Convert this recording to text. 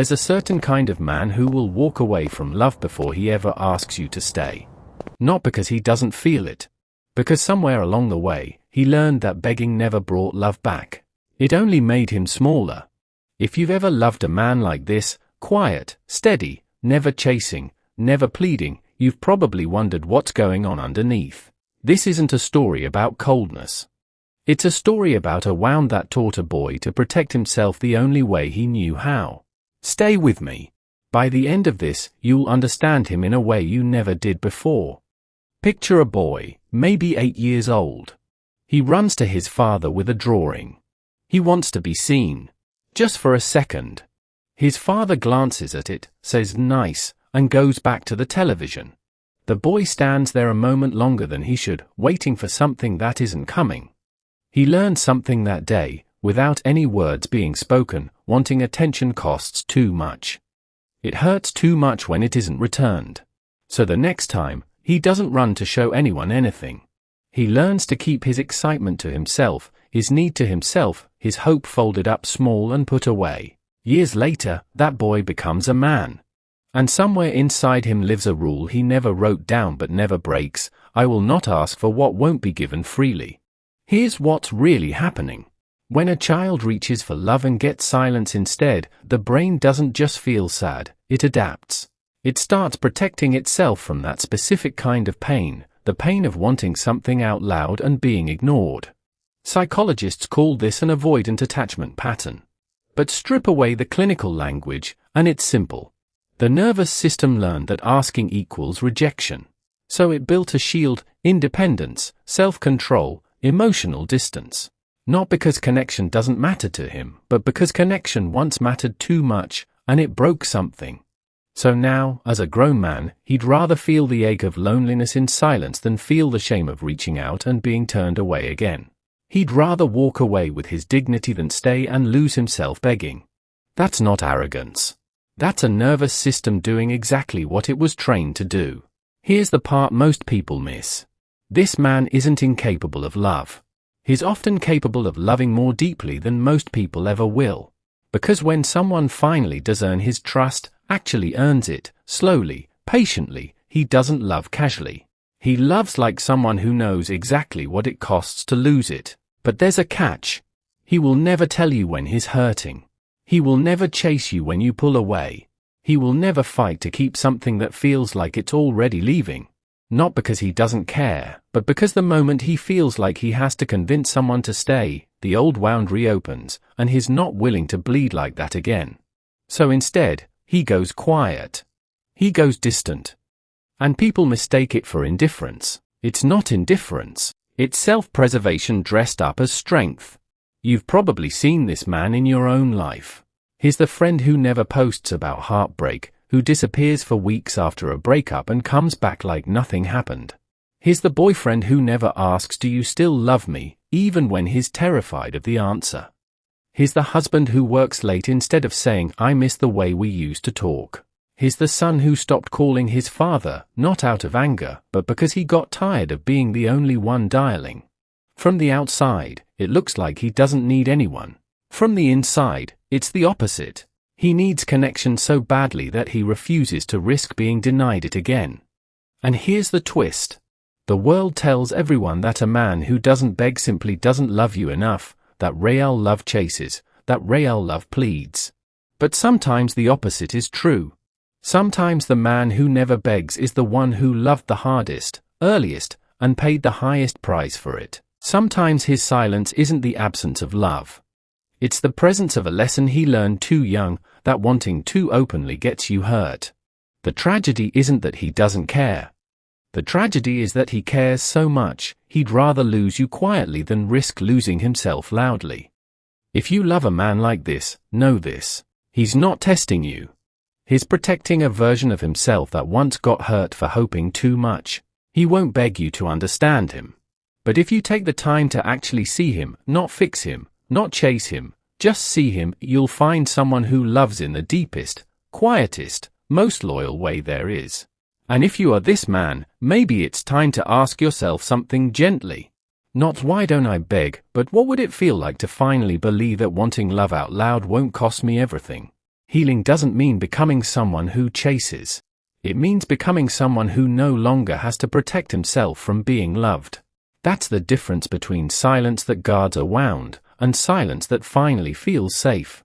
There's a certain kind of man who will walk away from love before he ever asks you to stay. Not because he doesn't feel it. Because somewhere along the way, he learned that begging never brought love back. It only made him smaller. If you've ever loved a man like this, quiet, steady, never chasing, never pleading, you've probably wondered what's going on underneath. This isn't a story about coldness. It's a story about a wound that taught a boy to protect himself the only way he knew how. Stay with me. By the end of this, you'll understand him in a way you never did before. Picture a boy, maybe 8 years old. He runs to his father with a drawing. He wants to be seen. Just for a second. His father glances at it, says nice, and goes back to the television. The boy stands there a moment longer than he should, waiting for something that isn't coming. He learned something that day, without any words being spoken. Wanting attention costs too much. It hurts too much when it isn't returned. So the next time, he doesn't run to show anyone anything. He learns to keep his excitement to himself, his need to himself, his hope folded up small and put away. Years later, that boy becomes a man. And somewhere inside him lives a rule he never wrote down but never breaks: I will not ask for what won't be given freely. Here's what's really happening. When a child reaches for love and gets silence instead, the brain doesn't just feel sad, it adapts. It starts protecting itself from that specific kind of pain, the pain of wanting something out loud and being ignored. Psychologists call this an avoidant attachment pattern. But strip away the clinical language, and it's simple. The nervous system learned that asking equals rejection. So it built a shield: independence, self-control, emotional distance. Not because connection doesn't matter to him, but because connection once mattered too much, and it broke something. So now, as a grown man, he'd rather feel the ache of loneliness in silence than feel the shame of reaching out and being turned away again. He'd rather walk away with his dignity than stay and lose himself begging. That's not arrogance. That's a nervous system doing exactly what it was trained to do. Here's the part most people miss. This man isn't incapable of love. He's often capable of loving more deeply than most people ever will. Because when someone finally does earn his trust, actually earns it, slowly, patiently, he doesn't love casually. He loves like someone who knows exactly what it costs to lose it. But there's a catch. He will never tell you when he's hurting. He will never chase you when you pull away. He will never fight to keep something that feels like it's already leaving. Not because he doesn't care, but because the moment he feels like he has to convince someone to stay, the old wound reopens, and he's not willing to bleed like that again. So instead, he goes quiet. He goes distant. And people mistake it for indifference. It's not indifference. It's self-preservation dressed up as strength. You've probably seen this man in your own life. He's the friend who never posts about heartbreak, who disappears for weeks after a breakup and comes back like nothing happened. He's the boyfriend who never asks, "Do you still love me?" even when he's terrified of the answer. He's the husband who works late instead of saying, "I miss the way we used to talk." He's the son who stopped calling his father, not out of anger, but because he got tired of being the only one dialing. From the outside, it looks like he doesn't need anyone. From the inside, it's the opposite. He needs connection so badly that he refuses to risk being denied it again. And here's the twist. The world tells everyone that a man who doesn't beg simply doesn't love you enough, that real love chases, that real love pleads. But sometimes the opposite is true. Sometimes the man who never begs is the one who loved the hardest, earliest, and paid the highest price for it. Sometimes his silence isn't the absence of love. It's the presence of a lesson he learned too young, that wanting too openly gets you hurt. The tragedy isn't that he doesn't care. The tragedy is that he cares so much, he'd rather lose you quietly than risk losing himself loudly. If you love a man like this, know this. He's not testing you. He's protecting a version of himself that once got hurt for hoping too much. He won't beg you to understand him. But if you take the time to actually see him, not fix him, not chase him, just see him, you'll find someone who loves in the deepest, quietest, most loyal way there is. And if you are this man, maybe it's time to ask yourself something gently. Not why don't I beg, but what would it feel like to finally believe that wanting love out loud won't cost me everything? Healing doesn't mean becoming someone who chases. It means becoming someone who no longer has to protect himself from being loved. That's the difference between silence that guards are wound, and silence that finally feels safe.